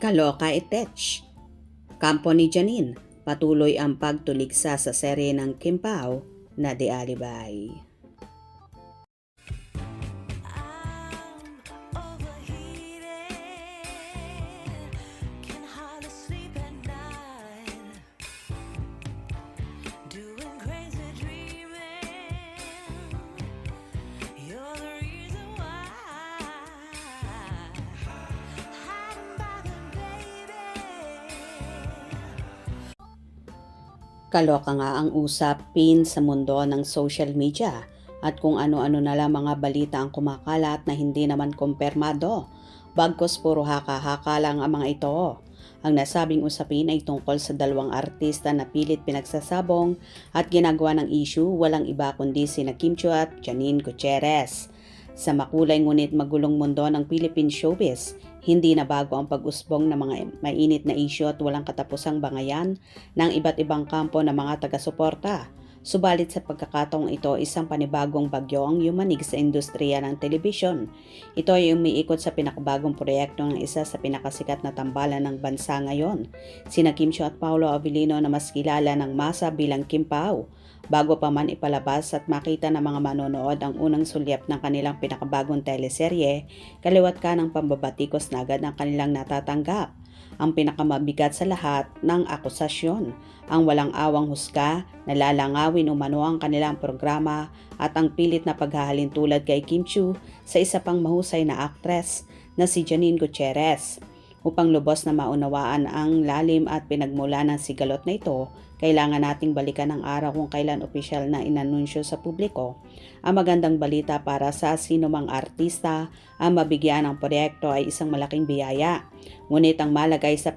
Kaloka Itech. Kampo ni Janine, patuloy ang pagtuligsa sa serye ng Kim Pao na The Alibay. Kaloka nga ang usapin sa mundo ng social media at kung ano-ano na lang mga balita ang kumakalat na hindi naman kumpirmado. Bagkus puro haka-haka lang ang mga ito. Ang nasabing usapin ay tungkol sa dalawang artista na pilit pinagsasabong at ginagawa ng issue, walang iba kundi sina Kim Chiu at Janine Gutierrez. Sa makulay ngunit magulong mundo ng Philippine showbiz, hindi na bago ang pag-usbong ng mga mainit na issue at walang katapusang bangayan ng iba't ibang kampo ng mga taga-suporta. Subalit sa pagkakataong ito, isang panibagong bagyo ang yumanig sa industriya ng telebisyon. Ito ay umiikot sa pinakabagong proyekto ng isa sa pinakasikat na tambalan ng bansa ngayon, sina Kim Chiu at Paolo Avellino na mas kilala ng masa bilang Kim Pao. Bago pa man ipalabas at makita ng mga manonood ang unang sulyap ng kanilang pinakabagong teleserye, kaliwat ka ng pambabatikos na agad ang kanilang natatanggap. Ang pinakamabigat sa lahat ng akusasyon, ang walang awang husga, nalalangawin umano ang kanilang programa at ang pilit na paghahalin tulad kay Kim Chiu sa isa pang mahusay na aktres na si Janine Gutierrez. Upang lubos na maunawaan ang lalim at pinagmula ng sigalot na ito, kailangan nating balikan ang araw kung kailan opisyal na inanunsyo sa publiko ang magandang balita para sa sinumang artista. Ang mabigyan ng proyekto ay isang malaking biyaya. Ngunit ang malagay sa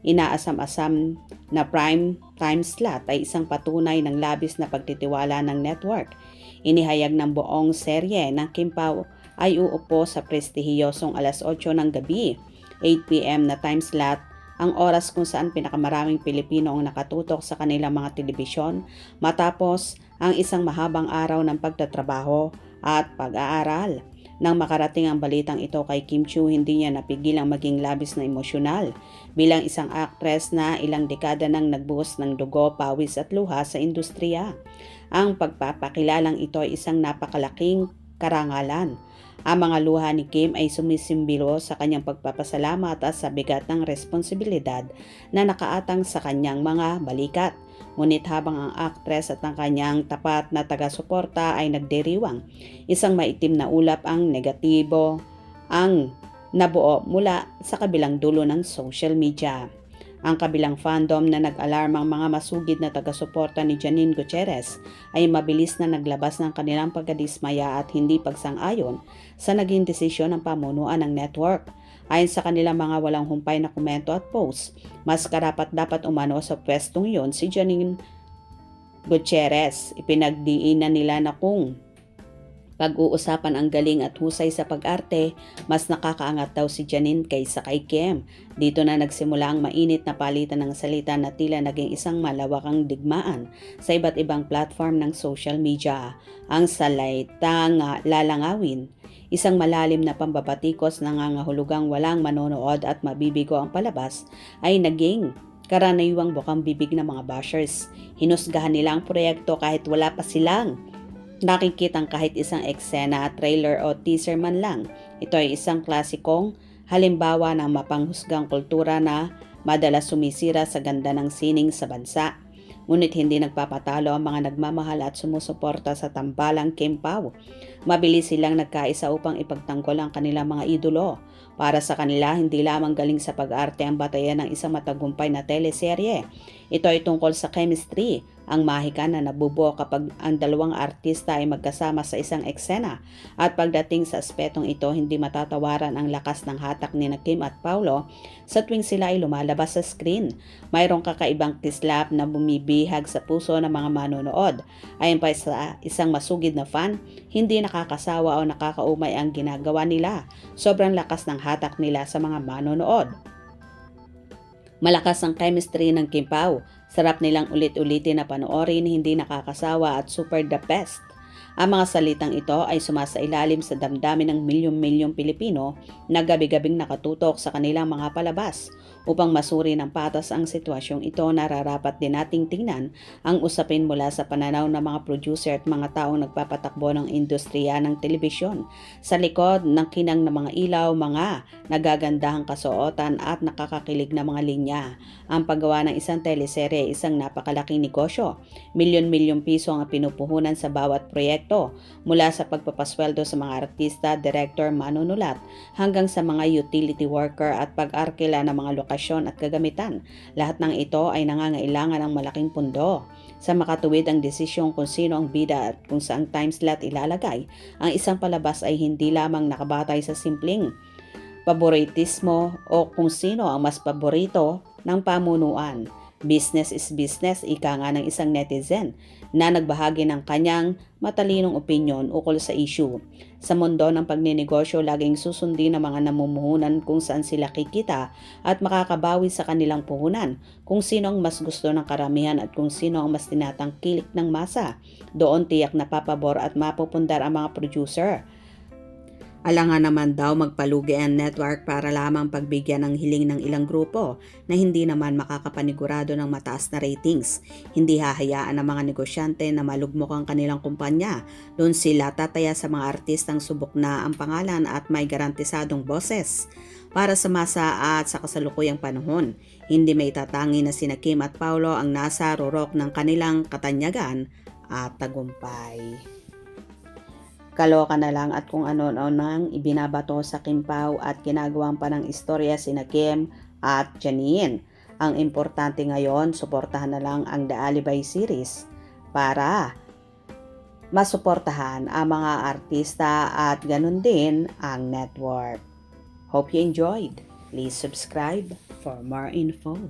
inaasam-asam na prime time slot ay isang patunay ng labis na pagtitiwala ng network. Inihayag ng buong serye ng Kim Pao ay uupo sa prestihiyosong alas 8 ng gabi, 8 p.m. na time slot, ang oras kung saan pinakamaraming Pilipino ang nakatutok sa kanilang mga telebisyon matapos ang isang mahabang araw ng pagtatrabaho at pag-aaral. Nang makarating ang balitang ito kay Kim Chiu, hindi niya napigilang maging labis na emosyonal bilang isang actress na ilang dekada nang nagbuhos ng dugo, pawis at luha sa industriya. Ang pagpapakilalang ito ay isang napakalaking karangalan. Ang mga luha ni Kim ay sumisimbolo sa kanyang pagpapasalamat at sa bigat ng responsibilidad na nakaatang sa kanyang mga balikat. Ngunit habang ang aktres at ang kanyang tapat na taga-suporta ay nagdiriwang, isang maitim na ulap ang negatibo ang nabuo mula sa kabilang dulo ng social media. Ang kabilang fandom na nag-alarmang mga masugid na taga-suporta ni Janine Gutierrez ay mabilis na naglabas ng kanilang pagkadismaya at hindi pagsang-ayon sa naging desisyon ng pamunuan ng network. Ayon sa kanilang mga walang humpay na komento at posts, mas karapat-dapat umano sa pwestong yon si Janine Gutierrez. Ipinagdiinan nila na kung pag-uusapan ang galing at husay sa pag-arte, mas nakakaangat daw si Janine kaysa kay Kim. Dito na nagsimula ang mainit na palitan ng salita na tila naging isang malawakang digmaan sa iba't ibang platform ng social media. Ang salitang lalangawin, isang malalim na pambabatikos na nangangahulugang walang manonood at mabibigo ang palabas, ay naging karaniwang bukang bibig ng mga bashers. Hinusgahan nila ang proyekto kahit wala pa silang nakikitang kahit isang eksena, trailer o teaser man lang. Ito ay isang klasikong halimbawa ng mapanghusgang kultura na madalas sumisira sa ganda ng sining sa bansa. Ngunit hindi nagpapatalo ang mga nagmamahal at sumusuporta sa tambalang Kim Pao. Mabilis silang nagkaisa upang ipagtanggol ang kanilang mga idolo. Para sa kanila, hindi lamang galing sa pag-arte ang batayan ng isang matagumpay na teleserye. Ito ay tungkol sa chemistry, ang mahika na nabubuo kapag ang dalawang artista ay magkasama sa isang eksena. At pagdating sa aspetong ito, hindi matatawaran ang lakas ng hatak ni Kim at Paolo sa tuwing sila ay lumalabas sa screen. Mayroong kakaibang kislap na bumibihag sa puso ng mga manonood. Ayon pa sa isang masugid na fan, hindi nakakasawa o nakakaumay ang ginagawa nila. Sobrang lakas ng hatak nila sa mga manonood. Malakas ang chemistry ng Kim Pao. Sarap nilang ulit-ulitin na panoorin, hindi nakakasawa at super the best. Ang mga salitang ito ay sumasailalim sa damdamin ng milyong-milyong Pilipino na gabi-gabing nakatutok sa kanilang mga palabas. Upang masuri ng patas ang sitwasyong ito, nararapat din nating tingnan ang usapin mula sa pananaw ng mga producer at mga taong nagpapatakbo ng industriya ng telebisyon. Sa likod ng kinang ng mga ilaw, mga nagagandahang kasuotan at nakakakilig na mga linya. Ang paggawa ng isang teleserye ay isang napakalaking negosyo. Milyon-milyong piso ang pinupuhunan sa bawat proyekto, mula sa pagpapasweldo sa mga artista, director, manunulat, hanggang sa mga utility worker at pag-arkila ng mga lokasyon at kagamitan. Lahat ng ito ay nangangailangan ng malaking pundo. Sa makatuwid ang desisyon kung sino ang bida at kung saang time slot ilalagay, ang isang palabas ay hindi lamang nakabatay sa simpleng paboritismo o kung sino ang mas paborito ng pamunuan. Business is business, ika nga ng isang netizen na nagbahagi ng kanyang matalinong opinyon ukol sa issue. Sa mundo ng pagninegosyo, laging susundin ng mga namumuhunan kung saan sila kikita at makakabawi sa kanilang puhunan, kung sino ang mas gusto ng karamihan at kung sino ang mas tinatangkilik ng masa. Doon tiyak na papabor at mapupundar ang mga producer. Alangan naman daw magpalugi ang network para lamang pagbigyan ng hiling ng ilang grupo na hindi naman makakapanigurado ng mataas na ratings. Hindi hahayaan ng mga negosyante na malugmok ang kanilang kumpanya. Doon sila tataya sa mga artistang subok na ang pangalan at may garantisadong boses. Para sa masa at sa kasalukuyang panahon, hindi may tatangi na sina Kim at Paulo ang nasa rurok ng kanilang katanyagan at tagumpay. Kaloka na lang at kung ano-ano nang ibinabato sa Kimpaw at ginagawang pa ng istorya sina Kim at Janine. Ang importante ngayon, suportahan na lang ang The Alibay series para masuportahan ang mga artista at ganun din ang network. Hope you enjoyed. Please subscribe for more info.